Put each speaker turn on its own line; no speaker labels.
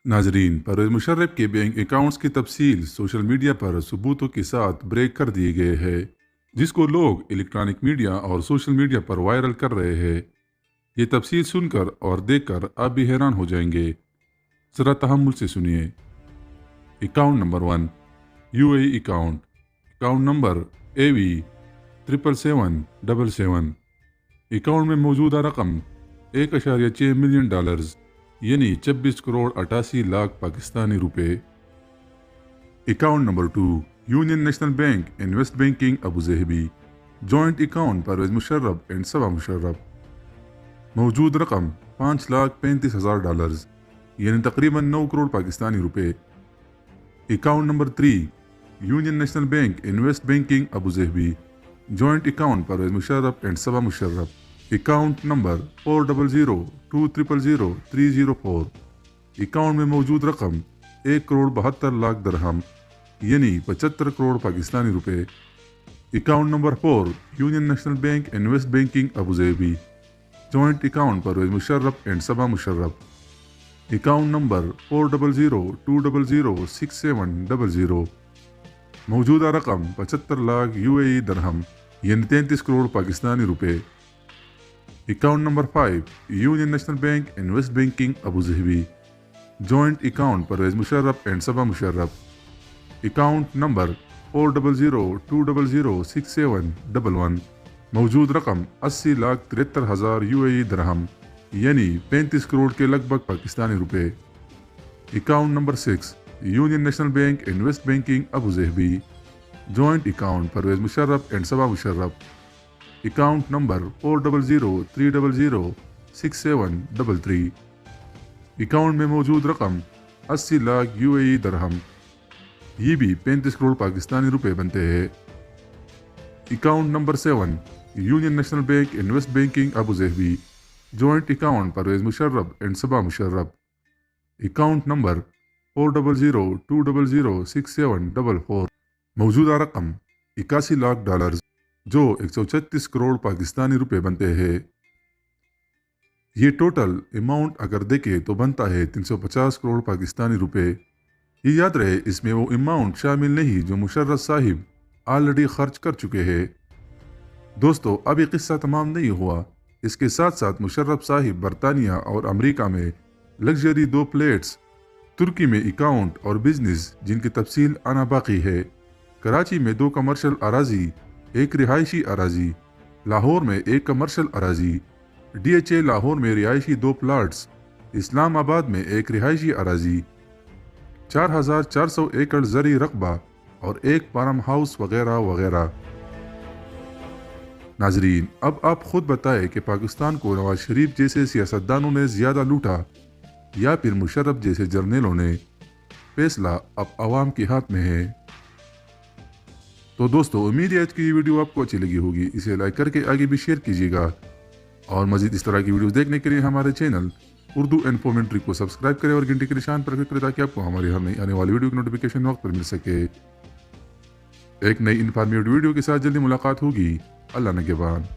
नाजरीन, परवेज़ मुशर्रफ के bank accounts की तफसील सोशल मीडिया पर सबूतों के साथ ब्रेक कर दिए गए हैं, जिसको लोग इलेक्ट्रॉनिक मीडिया और सोशल मीडिया पर वायरल कर रहे हैं। ये तफसील सुनकर और देखकर आप भी हैरान हो जाएंगे। ज़रा तहम्मुल से सुनिए। Account number 1, UAE account. Account number AV77777। Account में मौजूदा रकम $1.6 मिलियन, यानी 26 करोड़ 88 लाख पाकिस्तानी रुपए। Account number 2, union national bank invest banking Abu Dhabi. Joint account Parvez Musharraf and Saba Musharraf. मौजूद रकम $5,35,000, यानी तकरीबन 9 करोड़ पाकिस्तानी रुपए। Account number 3, union national bank invest banking Abu Dhabi. Joint account Parvez Musharraf and Saba Musharraf. Account number 40020000304। Account में मौजूद रकम 1 करोड़ 72 लाख दरहम, यानी 75 करोड़ पाकिस्तानी रुपए। Account number 4, union national bank invest banking Abu Dhabi. Joint account Parvez Musharraf and Saba Musharraf. Account number 40020006700। मौजूदा रकम 75 लाख UAE दरहम, यानी 33 करोड़ पाकिस्तानी रुपए। Account number 5, union national bank invest banking Abu Dhabi. Joint account Parvez Musharraf and Saba Musharraf. Account number 40020006711। मौजूद रकम 80,73,000 UAE दरहम, यानी 35 करोड़ के लगभग पाकिस्तानी रुपए। Account number 6, union national bank invest banking Abu Dhabi. Joint account Parvez Musharraf and Saba Musharraf. Account number 40030006733। Account में मौजूद रकम 80 लाख UAE दरहम, ये भी 35 करोड़ पाकिस्तानी रुपए बनते हैं। Account number 7, union national bank invest banking Abu Dhabi. Joint account Parvez Musharraf and Saba Musharraf. Account number 40020006744। मौजूदा रकम $81 लाख, जो 136 करोड़ पाकिस्तानी रुपए बनते हैं। ये टोटल अमाउंट अगर देखें तो बनता है 350 करोड़ पाकिस्तानी रुपए। ये याद रहे, इसमें वो अमाउंट शामिल नहीं जो मुशर्रफ साहिब ऑलरेडी खर्च कर चुके हैं। दोस्तों, अब ये किस्सा तमाम नहीं हुआ। इसके साथ साथ मुशर्रफ साहिब बरतानिया और अमेरिका में लग्जरी 2 फ्लैट्स, तुर्की में अकाउंट और बिजनेस जिनकी तफसील आना बाकी है, कराची में 2 कमर्शियल अराजी, 1 रिहायशी अराजी, लाहौर में 1 कमर्शियल अराजी, DHA लाहौर में रिहायशी 2 प्लाट्स, इस्लामाबाद में 1 रिहायशी अराजी, 4400 एकड़ ज़री रकबा और 1 फार्म हाउस वगैरह वगैरह। नाजरीन, अब आप खुद बताएं कि पाकिस्तान को नवाज शरीफ जैसे सियासतदानों ने ज़्यादा लूटा या फिर मुशर्रफ जैसे जर्नलों ने। फैसला अब आवाम के हाथ में है। तो दोस्तों, उम्मीद है आज की ये वीडियो आपको अच्छी लगी होगी। इसे लाइक करके आगे भी शेयर कीजिएगा और मज़ीद इस तरह की वीडियोस देखने के लिए हमारे चैनल उर्दू इन्फॉर्मेटरी को सब्सक्राइब करें और घंटे के निशान पर क्लिक करें ताकि आपको हमारी हर नई आने वाली वीडियो की नोटिफिकेशन वक्त पर मिल सके। एक नई इन्फॉर्मेटिव वीडियो के साथ जल्दी मुलाकात होगी। अल्लाह ने के बाद।